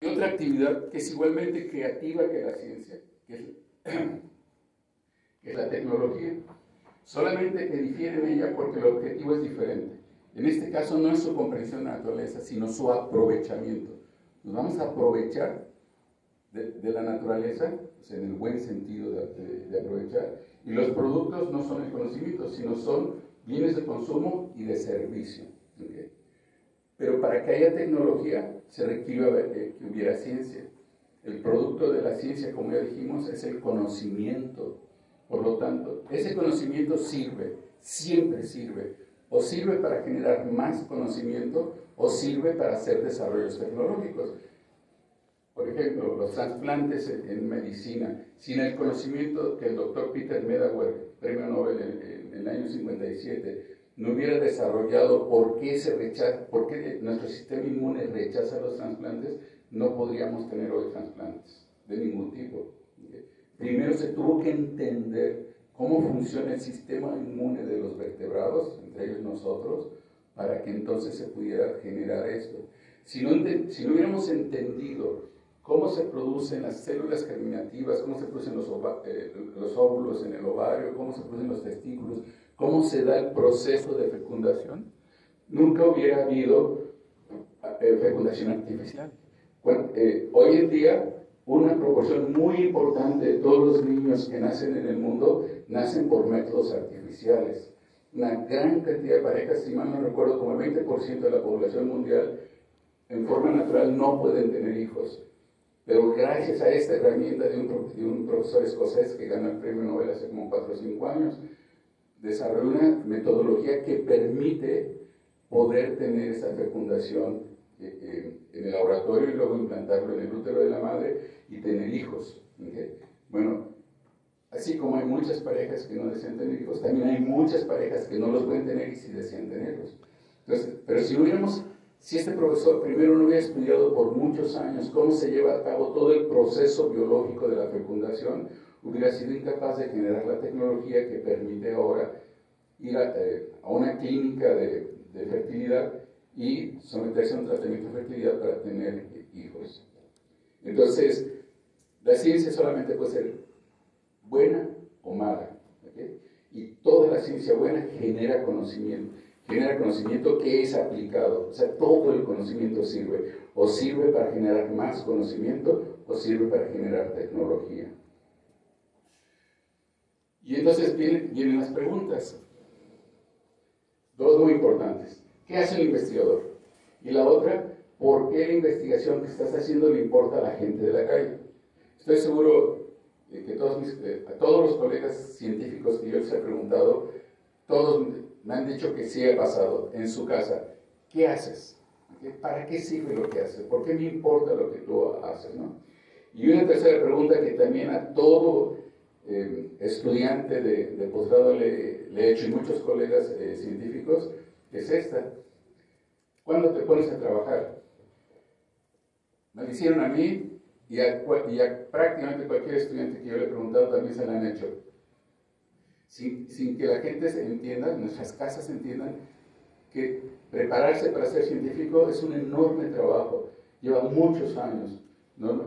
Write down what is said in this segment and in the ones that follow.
Hay otra actividad que es igualmente creativa que la ciencia, que es la tecnología. Solamente que difiere en ella porque el objetivo es diferente. En este caso no es su comprensión de la naturaleza, sino su aprovechamiento. Nos vamos a aprovechar de la naturaleza, o sea, en el buen sentido de aprovechar, y los productos no son el conocimiento, sino son bienes de consumo y de servicio. ¿Okay? Pero para que haya tecnología se requiere que hubiera ciencia. El producto de la ciencia, como ya dijimos, es el conocimiento. Por lo tanto, ese conocimiento sirve, siempre sirve, o sirve para generar más conocimiento, o sirve para hacer desarrollos tecnológicos. Por ejemplo, los trasplantes en medicina, sin el conocimiento que el doctor Peter Medawar, premio Nobel en el año 57, no hubiera desarrollado por qué nuestro sistema inmune rechaza los trasplantes, no podríamos tener hoy trasplantes de ningún tipo. Primero se tuvo que entender cómo funciona el sistema inmune de los vertebrados, entre ellos nosotros, para que entonces se pudiera generar esto. Si no hubiéramos entendido cómo se producen las células germinativas, cómo se producen los óvulos en el ovario, cómo se producen los testículos, cómo se da el proceso de fecundación, nunca hubiera habido fecundación artificial. Hoy en día, una proporción muy importante de todos los niños que nacen en el mundo nacen por métodos artificiales. Una gran cantidad de parejas, si mal no recuerdo, como el 20% de la población mundial, en forma natural no pueden tener hijos. Pero gracias a esta herramienta de un profesor escocés que ganó el premio Nobel hace como 4 o 5 años, desarrolló una metodología que permite poder tener esa fecundación en el laboratorio y luego implantarlo en el útero de la madre y tener hijos. ¿Okay? Bueno, así como hay muchas parejas que no desean tener hijos, también hay muchas parejas que no los pueden tener y sí desean tenerlos. Entonces, pero si este profesor primero no hubiera estudiado por muchos años cómo se lleva a cabo todo el proceso biológico de la fecundación, hubiera sido incapaz de generar la tecnología que permite ahora ir a una clínica de fertilidad y someterse a un tratamiento de fertilidad para tener hijos. Entonces, la ciencia solamente puede ser buena o mala, ¿okay? Y toda la ciencia buena genera conocimiento que es aplicado, o sea, todo el conocimiento sirve, o sirve para generar más conocimiento, o sirve para generar tecnología. Y entonces vienen las preguntas, dos muy importantes. ¿Qué hace el investigador? Y la otra, ¿por qué la investigación que estás haciendo le importa a la gente de la calle? Estoy seguro que a todos los colegas científicos que yo les he preguntado, todos me han dicho que sí ha pasado en su casa. ¿Qué haces? ¿Para qué sirve lo que haces? ¿Por qué me importa lo que tú haces? ¿No? Y una tercera pregunta que también a todo estudiante de posgrado le he hecho, y muchos colegas científicos, es esta. ¿Cuándo te pones a trabajar? Me lo hicieron a mí y a prácticamente cualquier estudiante que yo le he preguntado también se lo han hecho. Sin que la gente se entienda, nuestras casas entiendan que prepararse para ser científico es un enorme trabajo, lleva muchos años, ¿no?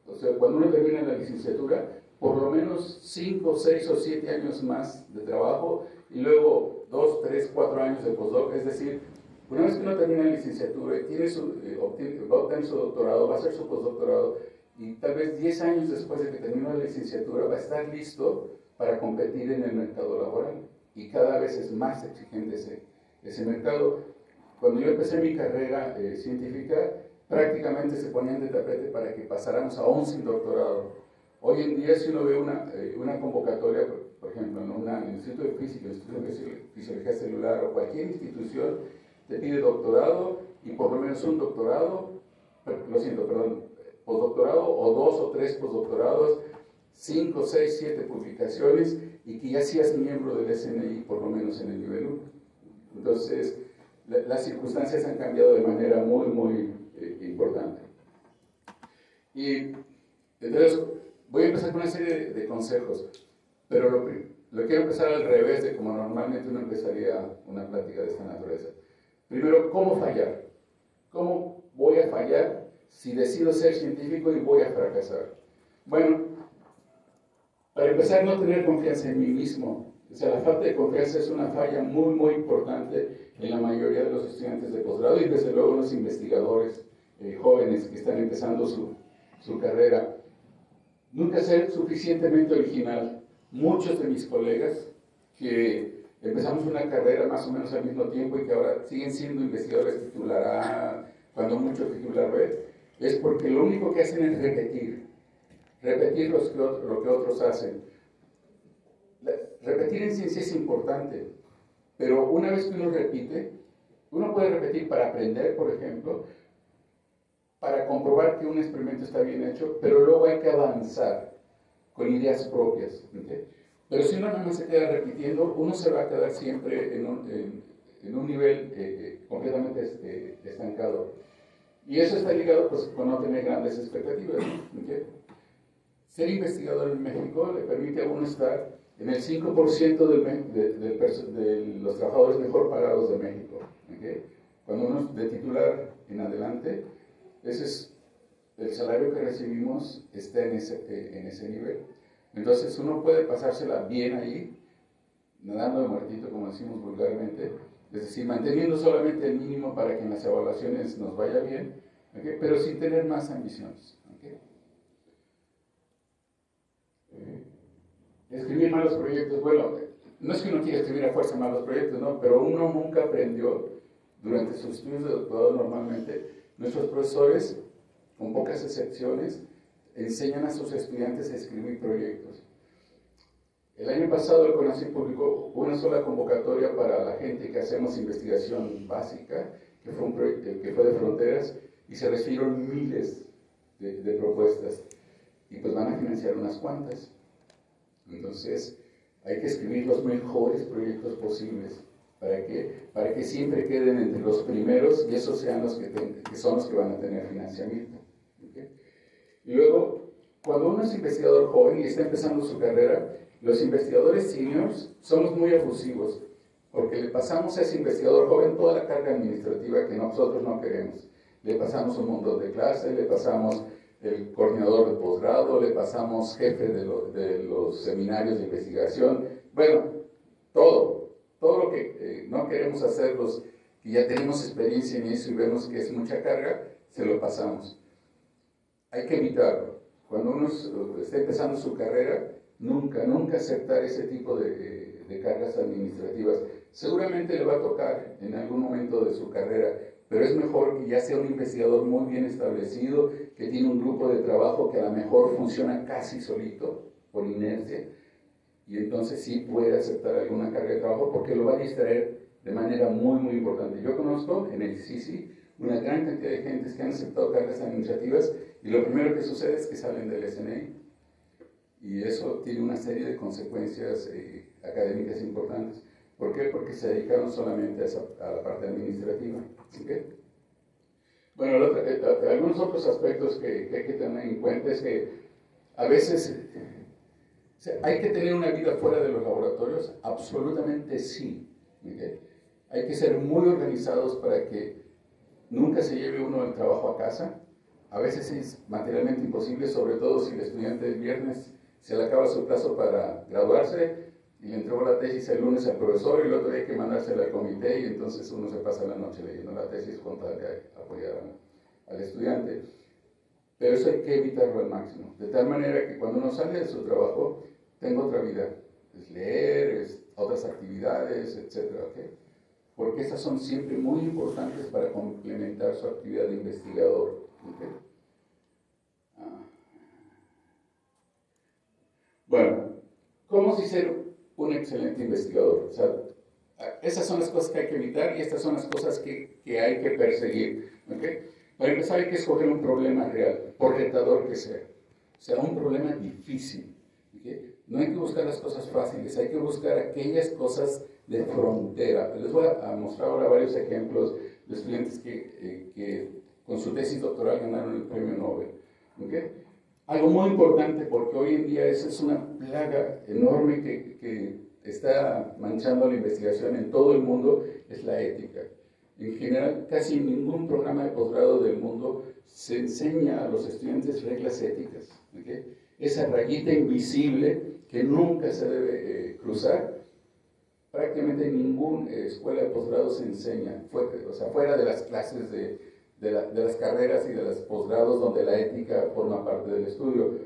O sea, cuando uno termina la licenciatura, por lo menos 5, 6 o 7 años más de trabajo y luego 2, 3, 4 años de postdoc, es decir, una vez que uno termina la licenciatura y va a obtener su doctorado, va a hacer su postdoctorado y tal vez 10 años después de que termine la licenciatura va a estar listo para competir en el mercado laboral y cada vez es más exigente ese mercado. Cuando yo empecé mi carrera científica, prácticamente se ponían de tapete para que pasáramos a un sin doctorado. Hoy en día, si uno ve una convocatoria, por ejemplo, en el Instituto de Física, el Instituto de Fisiología Celular o cualquier institución, te pide doctorado y por lo menos un doctorado, postdoctorado o 2 o 3 postdoctorados, 5, 6, 7 publicaciones y que ya seas miembro del SNI por lo menos en el nivel 1. Entonces, las circunstancias han cambiado de manera muy, muy importante. Y entonces, voy a empezar con una serie de consejos, pero lo quiero empezar al revés de como normalmente uno empezaría una plática de esta naturaleza. Primero, ¿cómo fallar? ¿Cómo voy a fallar si decido ser científico y voy a fracasar. Bueno, para empezar, no tener confianza en mí mismo. O sea, la falta de confianza es una falla muy, muy importante en la mayoría de los estudiantes de posgrado y desde luego los investigadores jóvenes que están empezando su carrera. Nunca ser suficientemente original. Muchos de mis colegas que empezamos una carrera más o menos al mismo tiempo y que ahora siguen siendo investigadores titular A, cuando mucho titular B, es porque lo único que hacen es repetir lo que otros hacen. Repetir en ciencia es importante, pero una vez que uno repite, uno puede repetir para aprender, por ejemplo, para comprobar que un experimento está bien hecho, pero luego hay que avanzar con ideas propias. ¿Okay? Pero si uno nada más se queda repitiendo, uno se va a quedar siempre en un nivel completamente estancado. Y eso está ligado pues, con no tener grandes expectativas. ¿Okay? Ser investigador en México le permite a uno estar en el 5% de los trabajadores mejor pagados de México. ¿Okay? Cuando uno es de titular en adelante, ese es el salario que recibimos, está en ese nivel. Entonces uno puede pasársela bien ahí, nadando de muertito, como decimos vulgarmente, es decir, manteniendo solamente el mínimo para que en las evaluaciones nos vaya bien, ¿okay? Pero sin tener más ambiciones. ¿Okay? Escribir malos proyectos, bueno, no es que uno quiera escribir a fuerza malos proyectos, no, pero uno nunca aprendió durante sus estudios de doctorado normalmente. Nuestros profesores, con pocas excepciones, enseñan a sus estudiantes a escribir proyectos. El año pasado el CONACYT publicó una sola convocatoria para la gente que hacemos investigación básica, que fue un proyecto que fue de fronteras, y se recibieron miles de propuestas, y pues van a financiar unas cuantas. Entonces, hay que escribir los mejores proyectos posibles. ¿Para qué? Para que siempre queden entre los primeros y esos sean los que son los que van a tener financiamiento. ¿Okay? Y luego, cuando uno es investigador joven y está empezando su carrera, los investigadores seniors somos muy abusivos, porque le pasamos a ese investigador joven toda la carga administrativa que nosotros no queremos. Le pasamos un montón de clases, le pasamos el coordinador de posgrado, le pasamos jefe de los seminarios de investigación, bueno, todo lo que no queremos hacer, los que ya tenemos experiencia en eso y vemos que es mucha carga, se lo pasamos. Hay que evitarlo. Cuando uno está empezando su carrera, nunca aceptar ese tipo de cargas administrativas. Seguramente le va a tocar en algún momento de su carrera, pero es mejor que ya sea un investigador muy bien establecido, que tiene un grupo de trabajo que a lo mejor funciona casi solito, por inercia, y entonces sí puede aceptar alguna carga de trabajo porque lo va a distraer de manera muy, muy importante. Yo conozco en el CICI una gran cantidad de gentes que han aceptado cargas administrativas y lo primero que sucede es que salen del SNI. Y eso tiene una serie de consecuencias académicas importantes. ¿Por qué? Porque se dedicaron solamente a la parte administrativa. ¿Okay? Bueno, algunos otros aspectos que hay que tener en cuenta es que a veces hay que tener una vida fuera de los laboratorios, absolutamente sí. ¿Okay? Hay que ser muy organizados para que nunca se lleve uno el trabajo a casa. A veces es materialmente imposible, sobre todo si el estudiante el viernes se le acaba su plazo para graduarse y le entregó la tesis el lunes al profesor y el otro día hay que mandársela al comité y entonces uno se pasa la noche leyendo la tesis con tal de apoyar al estudiante. Pero eso hay que evitarlo al máximo, de tal manera que cuando uno sale de su trabajo tenga otra vida, es leer, es otras actividades, etc. ¿Okay? Porque esas son siempre muy importantes para complementar su actividad de investigador. ¿Okay? Bueno, ¿cómo si ser un excelente investigador? O sea, esas son las cosas que hay que evitar y estas son las cosas que hay que perseguir. ¿Okay? Para empezar hay que escoger un problema real, por retador que sea. O sea, un problema difícil. ¿Okay? No hay que buscar las cosas fáciles, hay que buscar aquellas cosas de frontera. Les voy a mostrar ahora varios ejemplos de estudiantes que con su tesis doctoral ganaron el premio Nobel. ¿Okay? Algo muy importante, porque hoy en día esa es una plaga enorme que está manchando la investigación en todo el mundo, es la ética. En general, casi en ningún programa de posgrado del mundo se enseña a los estudiantes reglas éticas. ¿Okay? Esa rayita invisible que nunca se debe cruzar, prácticamente en ninguna escuela de posgrado se enseña, o sea, fuera de las clases de las carreras y de los posgrados donde la ética forma parte del estudio.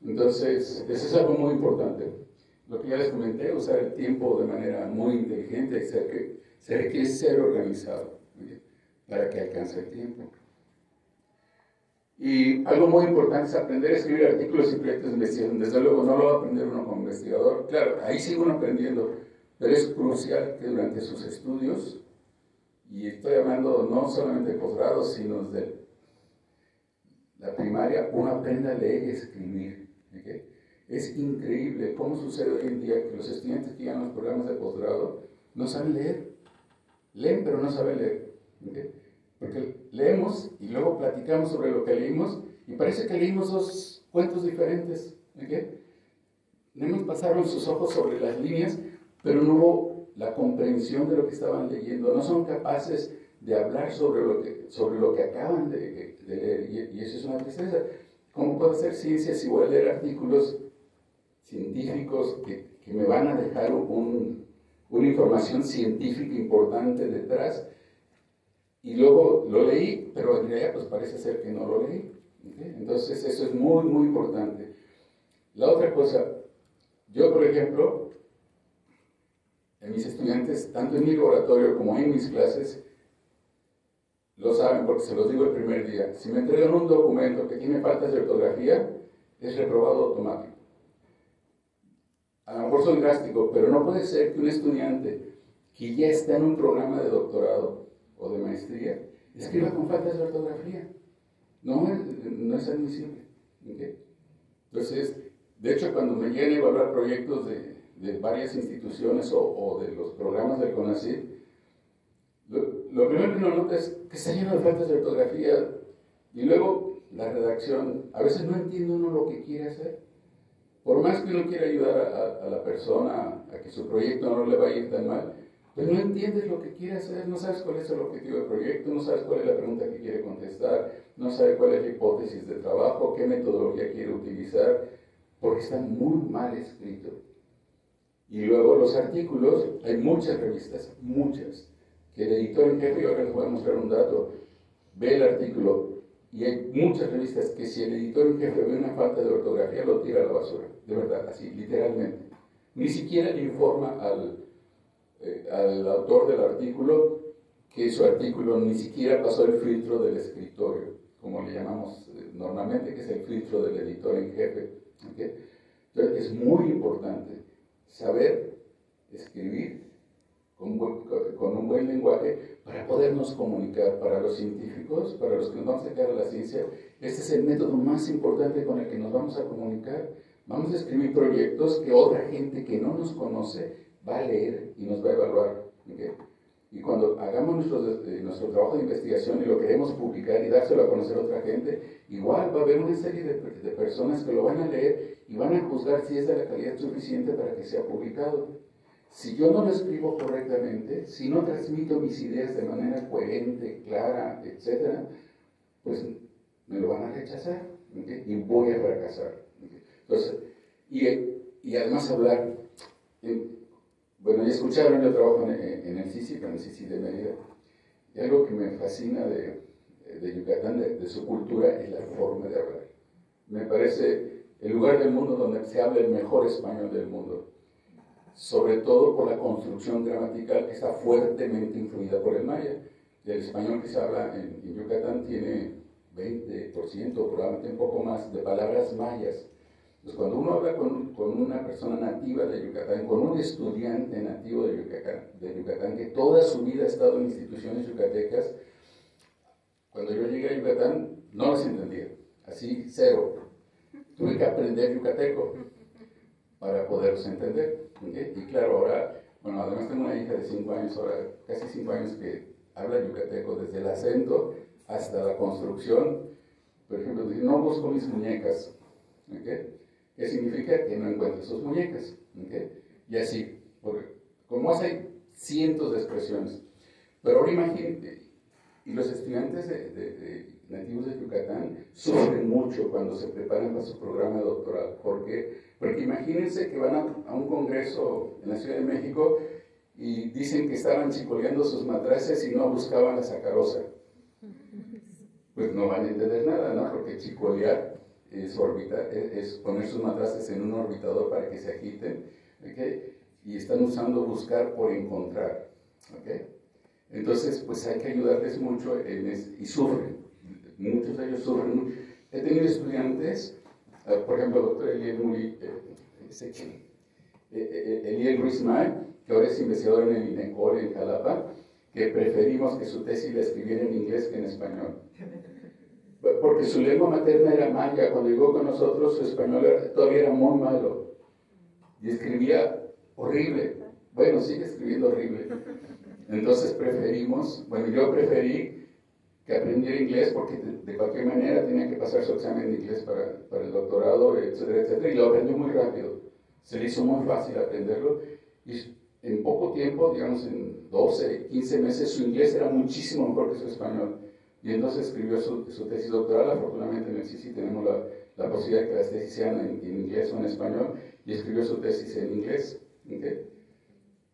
Entonces, eso es algo muy importante. Lo que ya les comenté, usar el tiempo de manera muy inteligente, se requiere ser organizado, ¿okay? Para que alcance el tiempo. Y algo muy importante es aprender a escribir artículos y proyectos de investigación. Desde luego no lo va a aprender uno como investigador. Claro, ahí sigue uno aprendiendo, pero es crucial que durante sus estudios, y estoy hablando no solamente de posgrado, sino de la primaria, uno aprenda a leer y escribir. ¿Okay? Es increíble cómo sucede hoy en día que los estudiantes que llegan a los programas de posgrado no saben leer. Leen, pero no saben leer. ¿Okay? Porque leemos y luego platicamos sobre lo que leímos y parece que leímos dos cuentos diferentes. ¿Okay? Nada más pasaron sus ojos sobre las líneas, pero no hubo la comprensión de lo que estaban leyendo. No son capaces de hablar sobre lo que acaban de leer, y eso es una tristeza. ¿Cómo puedo hacer ciencia si voy a leer artículos científicos que me van a dejar una información científica importante detrás? Y luego lo leí, pero en realidad pues parece ser que no lo leí. ¿Okay? Entonces eso es muy, muy importante. La otra cosa, yo por ejemplo, en mis estudiantes, tanto en mi laboratorio como en mis clases, lo saben porque se los digo el primer día. Si me entregan un documento que tiene faltas de ortografía, es reprobado automático. A lo mejor soy drástico, pero no puede ser que un estudiante que ya está en un programa de doctorado o de maestría escriba con faltas de ortografía. No es admisible. ¿Okay? Entonces, de hecho, cuando me llegan a evaluar proyectos de varias instituciones o de los programas del CONACYT, lo primero que uno nota es que está lleno de faltas de ortografía, y luego la redacción. A veces no entiende uno lo que quiere hacer. Por más que uno quiera ayudar a la persona a que su proyecto no le vaya a ir tan mal, pues no entiendes lo que quiere hacer, no sabes cuál es el objetivo del proyecto, no sabes cuál es la pregunta que quiere contestar, no sabes cuál es la hipótesis de trabajo, qué metodología quiere utilizar, porque está muy mal escrito. Y luego los artículos, hay muchas revistas, muchas, que el editor en jefe, y ahora les voy a mostrar un dato, ve el artículo, y hay muchas revistas que si el editor en jefe ve una falta de ortografía, lo tira a la basura, de verdad, así, literalmente. Ni siquiera le informa al autor del artículo que su artículo ni siquiera pasó el filtro del escritorio, como le llamamos normalmente, que es el filtro del editor en jefe. ¿Okay? Entonces, es muy importante saber escribir con un buen lenguaje para podernos comunicar. Para los científicos, para los que nos vamos a dedicar a la ciencia, este es el método más importante con el que nos vamos a comunicar. Vamos a escribir proyectos que otra gente que no nos conoce va a leer y nos va a evaluar. ¿Okay? Y cuando hagamos nuestro trabajo de investigación y lo queremos publicar y dárselo a conocer a otra gente, igual va a haber una serie de personas que lo van a leer y van a juzgar si es de la calidad suficiente para que sea publicado. Si yo no lo escribo correctamente, si no transmito mis ideas de manera coherente, clara, etc., pues me lo van a rechazar. ¿Okay? Y voy a fracasar. ¿Okay? Entonces, y además hablar, bueno, ya escucharon, yo trabajo en el CICIC, en el CICIC de Mérida, y algo que me fascina de Yucatán, de su cultura, es la forma de hablar. Me parece el lugar del mundo donde se habla el mejor español del mundo, sobre todo por la construcción gramatical que está fuertemente influida por el maya. El español que se habla en Yucatán tiene 20%, probablemente un poco más, de palabras mayas. Entonces, cuando uno habla con una persona nativa de Yucatán, con un estudiante nativo de Yucatán, que toda su vida ha estado en instituciones yucatecas, cuando yo llegué a Yucatán no los entendía, así cero. Tuve que aprender yucateco para poderlos entender. ¿Okay? Y claro, ahora, bueno, además tengo una hija de 5 años, ahora casi 5 años, que habla yucateco desde el acento hasta la construcción. Por ejemplo, dice, no busco mis muñecas. ¿Okay? ¿Qué significa? Que no encuentro sus muñecas. ¿Okay? Y así, porque como hay cientos de expresiones. Pero ahora imagínate, y los estudiantes nativos de Yucatán sufren mucho cuando se preparan para su programa de doctorado. ¿Por qué? Porque imagínense que van a un congreso en la Ciudad de México y dicen que estaban chicoleando sus matraces y no buscaban la sacarosa. Pues no van a entender nada, ¿no? Porque chicolear es poner sus matraces en un orbitador para que se agiten, ¿okay? Y están usando buscar por encontrar, ¿okay? Entonces, pues hay que ayudarles mucho y sufren, muchos de ellos sufren. He tenido estudiantes, por ejemplo, el doctor Eliel Ruiz May, que ahora es investigador en el INECOL en Jalapa, que preferimos que su tesis la escribiera en inglés que en español. Porque su lengua materna era maya. Cuando llegó con nosotros, su español todavía era muy malo. Y escribía horrible. Bueno, sigue escribiendo horrible. Entonces yo preferí que aprendiera inglés porque de cualquier manera tenía que pasar su examen de inglés para el doctorado, etcétera, etcétera. Y lo aprendió muy rápido. Se le hizo muy fácil aprenderlo. Y en poco tiempo, digamos en 12, 15 meses, su inglés era muchísimo mejor que su español. Y entonces escribió su tesis doctoral. Afortunadamente en el CICI tenemos la posibilidad de que las tesis sean en inglés o en español, y escribió su tesis en inglés. ¿Okay?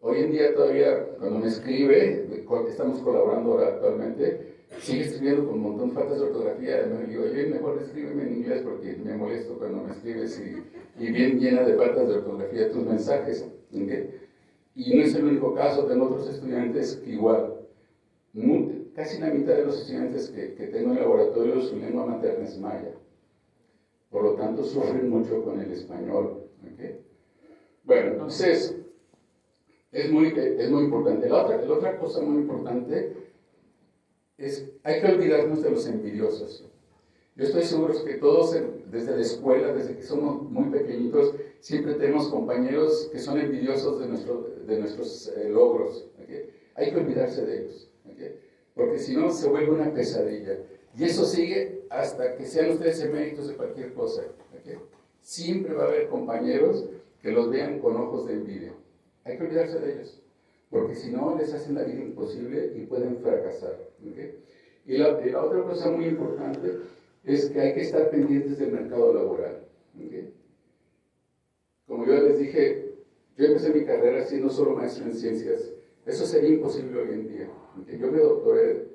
Hoy en día todavía, cuando me escribe, estamos colaborando ahora actualmente, sigue escribiendo con un montón de faltas de ortografía. Me digo, oye, mejor escríbeme en inglés porque me molesto cuando me escribes y bien llena de faltas de ortografía tus mensajes. ¿Okay? Y no es el único caso, tengo otros estudiantes que igual, casi la mitad de los estudiantes que tengo en el laboratorio, su lengua materna es maya. Por lo tanto, sufren mucho con el español. ¿Okay? Bueno, entonces, es muy importante. La otra cosa muy importante es, hay que olvidarnos de los envidiosos. Yo estoy seguro que todos, desde la escuela, desde que somos muy pequeñitos, siempre tenemos compañeros que son envidiosos de nuestros logros. ¿Okay? Hay que olvidarse de ellos. ¿Okay? Porque si no, se vuelve una pesadilla. Y eso sigue hasta que sean ustedes eméritos de cualquier cosa. ¿Okay? Siempre va a haber compañeros que los vean con ojos de envidia. Hay que olvidarse de ellos, porque si no, les hacen la vida imposible y pueden fracasar. ¿Okay? Y la otra cosa muy importante es que hay que estar pendientes del mercado laboral. ¿Okay? Como yo les dije, yo empecé mi carrera siendo solo maestro en ciencias. Eso sería imposible hoy en día. ¿Okay? Yo me doctoré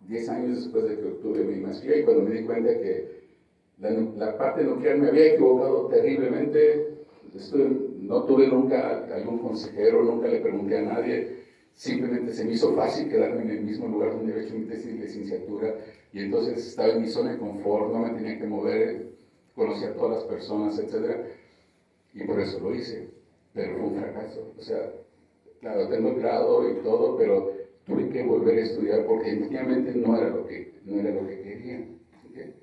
10 años después de que obtuve mi maestría, y cuando me di cuenta que la parte nuclear me había equivocado terriblemente, no tuve nunca algún consejero, nunca le pregunté a nadie, simplemente se me hizo fácil quedarme en el mismo lugar donde había hecho mi tesis de licenciatura, y entonces estaba en mi zona de confort, no me tenía que mover, conocía a todas las personas, etc. Y por eso lo hice, pero fue un fracaso. O sea, claro, tengo el grado y todo, pero tuve que volver a estudiar porque definitivamente no era lo que quería. ¿Okay?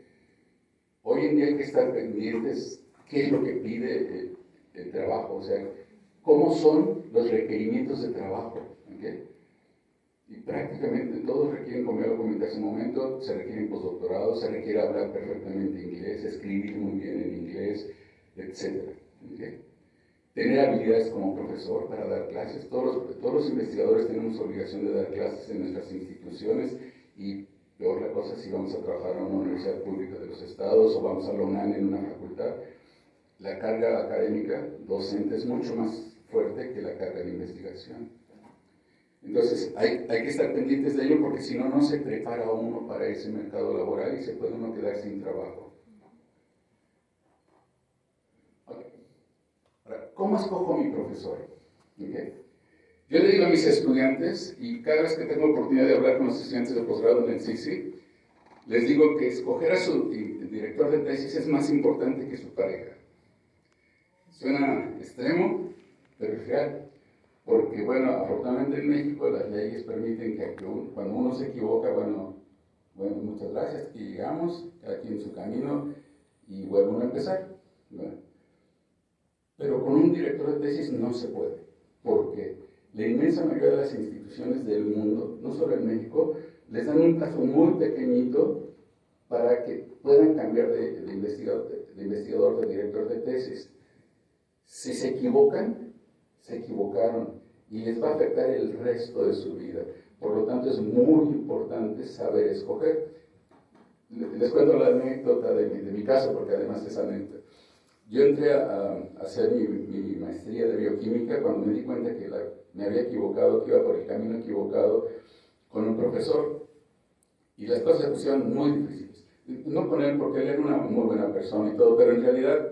Hoy en día hay que estar pendientes qué es lo que pide el trabajo, o sea, cómo son los requerimientos de trabajo. ¿Okay? Y prácticamente todos requieren, como ya lo comenté hace un momento, se requieren postdoctorados, se requiere hablar perfectamente inglés, escribir muy bien en inglés, etc. ¿Okay? Tener habilidades como profesor para dar clases. Todos los investigadores tenemos obligación de dar clases en nuestras instituciones, y peor la cosa si vamos a trabajar en una universidad pública de los estados o vamos a la UNAM en una facultad. La carga académica docente es mucho más fuerte que la carga de investigación. Entonces hay que estar pendientes de ello, porque si no, no se prepara uno para ese mercado laboral y se puede uno quedar sin trabajo. ¿Cómo escojo a mi profesor? ¿Okay? Yo le digo a mis estudiantes, y cada vez que tengo oportunidad de hablar con los estudiantes de posgrado en el CICI, les digo que escoger a su director de tesis es más importante que su pareja. Suena extremo, pero es real. Porque, bueno, afortunadamente en México las leyes permiten que cuando uno se equivoca, bueno, muchas gracias, aquí llegamos, cada quien en su camino, y vuelve uno a empezar, ¿no? Pero con un director de tesis no se puede, porque la inmensa mayoría de las instituciones del mundo, no solo en México, les dan un plazo muy pequeñito para que puedan cambiar de investigador, de director de tesis. Si se equivocan, se equivocaron, y les va a afectar el resto de su vida. Por lo tanto, es muy importante saber escoger. Les cuento la anécdota de mi caso, porque además es anécdota. Yo entré a hacer mi maestría de bioquímica cuando me di cuenta que me había equivocado, que iba por el camino equivocado con un profesor, y las cosas se pusieron muy difíciles. No con él, porque él era una muy buena persona y todo, pero en realidad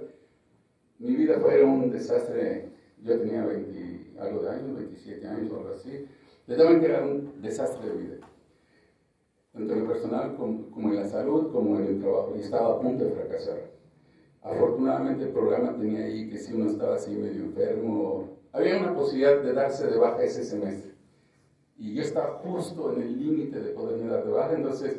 mi vida fue un desastre. Yo tenía 20 algo de años, 27 años o algo así. Les daban que era un desastre de vida, tanto en lo personal como en la salud, como en el trabajo, y estaba a punto de fracasar. Afortunadamente el programa tenía ahí que si uno estaba así medio enfermo, había una posibilidad de darse de baja ese semestre. Y yo estaba justo en el límite de poderme dar de baja, entonces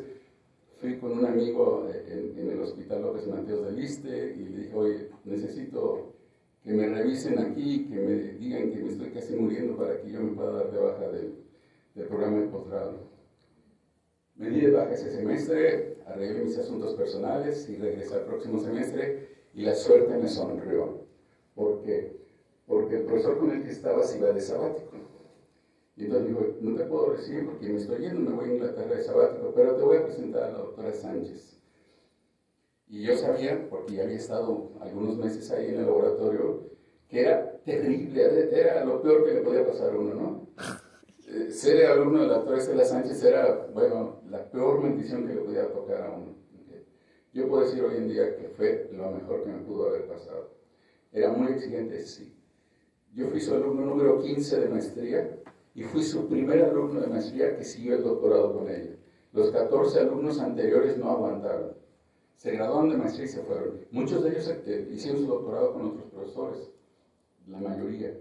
fui con un amigo en el Hospital López Mateos del Iste y le dije, oye, necesito que me revisen aquí, que me digan que me estoy casi muriendo para que yo me pueda dar de baja del programa de posgrado. Me di de baja ese semestre, arreglé mis asuntos personales y regresé al próximo semestre y la suerte me sonrió. ¿Por qué? Porque el profesor con el que estaba se iba de sabático. Y entonces me dijo, no te puedo recibir porque me estoy yendo, me voy a Inglaterra de sabático, pero te voy a presentar a la doctora Sánchez. Y yo sabía, porque ya había estado algunos meses ahí en el laboratorio, que era terrible, era lo peor que le podía pasar a uno, ¿no? Ser alumno de la doctora Estela Sánchez era, bueno, la peor bendición que le podía tocar a uno. Yo puedo decir hoy en día que fue lo mejor que me pudo haber pasado. Era muy exigente, sí. Yo fui su alumno número 15 de maestría y fui su primer alumno de maestría que siguió el doctorado con ella. Los 14 alumnos anteriores no aguantaron. Se graduaron de maestría y se fueron. Muchos de ellos hicieron su doctorado con otros profesores, la mayoría.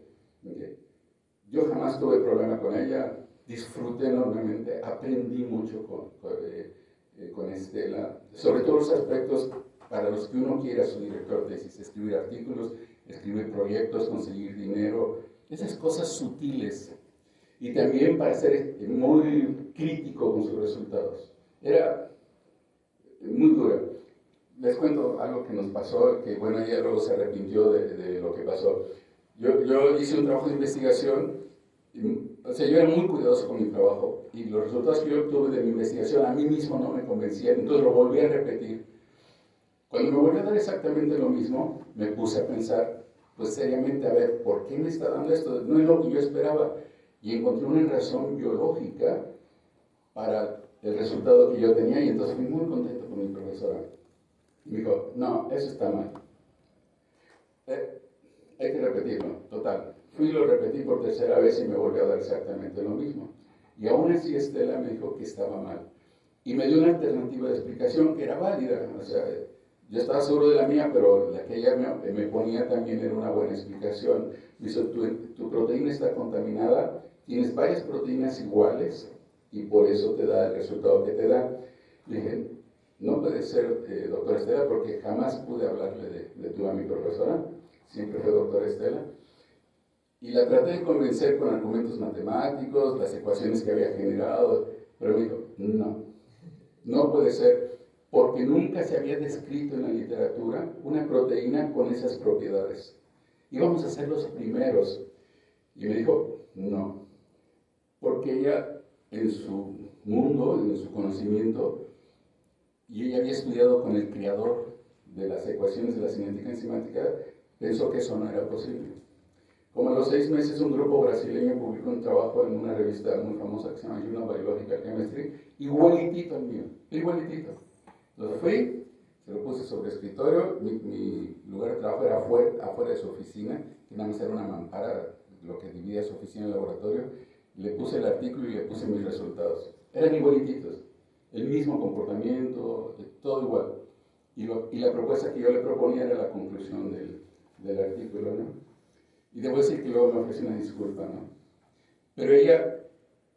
Yo jamás tuve problema con ella, disfruté enormemente, aprendí mucho con Estela, sobre todo los aspectos para los que uno quiera su director de tesis, escribir artículos, escribir proyectos, conseguir dinero, esas cosas sutiles, y también para ser muy crítico con sus resultados. Era muy dura. Les cuento algo que nos pasó, que bueno, ella luego se arrepintió de lo que pasó. Yo hice un trabajo de investigación, o sea, yo era muy cuidadoso con mi trabajo y los resultados que yo obtuve de mi investigación a mí mismo no me convencían, entonces lo volví a repetir. Cuando me volví a dar exactamente lo mismo, me puse a pensar, pues seriamente, a ver, ¿por qué me está dando esto? No es lo que yo esperaba. Y encontré una razón biológica para el resultado que yo tenía y entonces fui muy contento con mi profesora. Y me dijo, no, eso está mal. Hay que repetirlo, total. Fui y lo repetí por tercera vez y me volvió a dar exactamente lo mismo. Y aún así Estela me dijo que estaba mal. Y me dio una alternativa de explicación que era válida. O sea, yo estaba seguro de la mía, pero la que ella me ponía también era una buena explicación. Me dijo, tu proteína está contaminada, tienes varias proteínas iguales y por eso te da el resultado que te da. Le dije, no puede ser, doctora Estela, porque jamás pude hablarle de tú a mi profesora. Siempre fue doctora Estela. Y la traté de convencer con argumentos matemáticos, las ecuaciones que había generado, pero me dijo, no puede ser, porque nunca se había descrito en la literatura una proteína con esas propiedades. Íbamos a ser los primeros. Y me dijo, no, porque ella en su mundo, en su conocimiento, y ella había estudiado con el creador de las ecuaciones de la cinética enzimática, pensó que eso no era posible. Como a los 6 meses un grupo brasileño publicó un trabajo en una revista muy famosa que se llama Journal of Biological Chemistry, igualitito al mío, igualitito. Entonces fui, se lo puse sobre el escritorio, mi lugar de trabajo era afuera de su oficina, que nada más era una mampara, lo que dividía su oficina y el laboratorio, le puse el artículo y le puse mis resultados. Eran igualititos, el mismo comportamiento, todo igual. Y la propuesta que yo le proponía era la conclusión del artículo, ¿no? Y debo decir que luego me ofreció una disculpa, ¿no? Pero ella,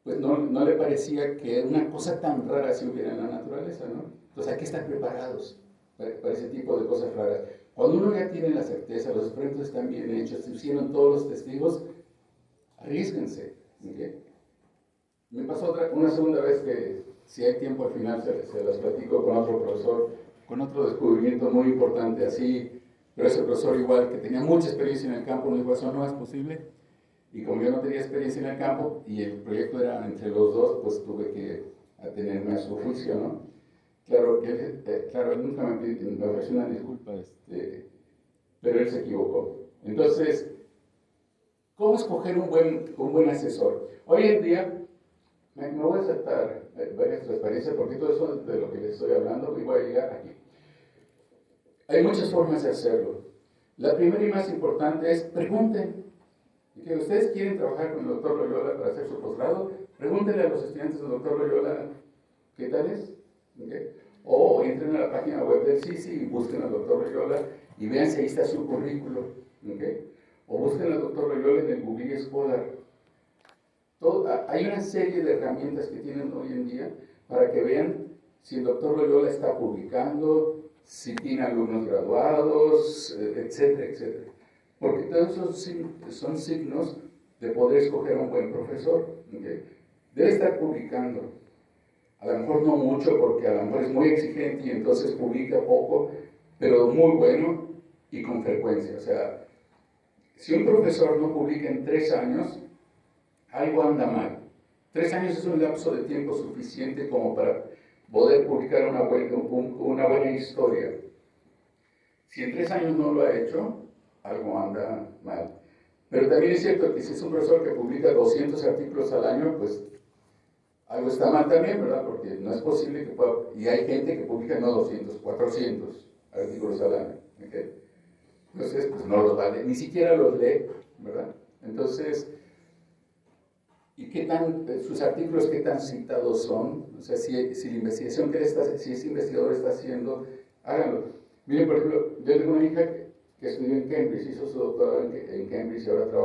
pues no le parecía que una cosa tan rara se hubiera en la naturaleza, ¿no? Entonces hay que estar preparados para ese tipo de cosas raras. Cuando uno ya tiene la certeza, los experimentos están bien hechos, se hicieron todos los testigos, arriésguense, ¿okay? Me pasó una segunda vez que, si hay tiempo al final, se las platico con otro profesor, con otro descubrimiento muy importante, así. Pero ese profesor igual, que tenía mucha experiencia en el campo, me dijo, eso no es posible. Y como yo no tenía experiencia en el campo y el proyecto era entre los dos, pues tuve que atenerme a su juicio, ¿no? Claro, él nunca me ofreció una disculpa, pero él se equivocó. Entonces, ¿cómo escoger un buen asesor? Hoy en día, me voy a saltar varias transparencias porque todo eso de lo que les estoy hablando y voy a llegar aquí. Hay muchas formas de hacerlo. La primera y más importante es pregunten. Que ustedes quieren trabajar con el doctor Loyola para hacer su posgrado, pregúntenle a los estudiantes del doctor Loyola qué tal es. ¿Okay? O entren a la página web del CICI y busquen al doctor Loyola y vean si ahí está su currículo. ¿Okay? O busquen al doctor Loyola en el Google Scholar. Hay una serie de herramientas que tienen hoy en día para que vean si el doctor Loyola está publicando, si tiene alumnos graduados, etcétera, etcétera. Porque todos esos son signos de poder escoger a un buen profesor. ¿Okay? Debe estar publicando. A lo mejor no mucho, porque a lo mejor es muy exigente y entonces publica poco, pero muy bueno y con frecuencia. O sea, si un profesor no publica en 3 años, algo anda mal. 3 años es un lapso de tiempo suficiente como para poder publicar una buena historia. Si en 3 años no lo ha hecho, algo anda mal. Pero también es cierto que si es un profesor que publica 200 artículos al año, pues algo está mal también, ¿verdad? Porque no es posible que pueda... Y hay gente que publica no 200, 400 artículos al año. ¿Okay? Entonces, pues no los vale, ni siquiera los lee, ¿verdad? Entonces, ¿y sus artículos qué tan citados son? O sea, si la investigación si ese investigador está haciendo, háganlo. Miren, por ejemplo, yo tengo una hija que estudió en Cambridge, hizo su doctorado en Cambridge y ahora trabaja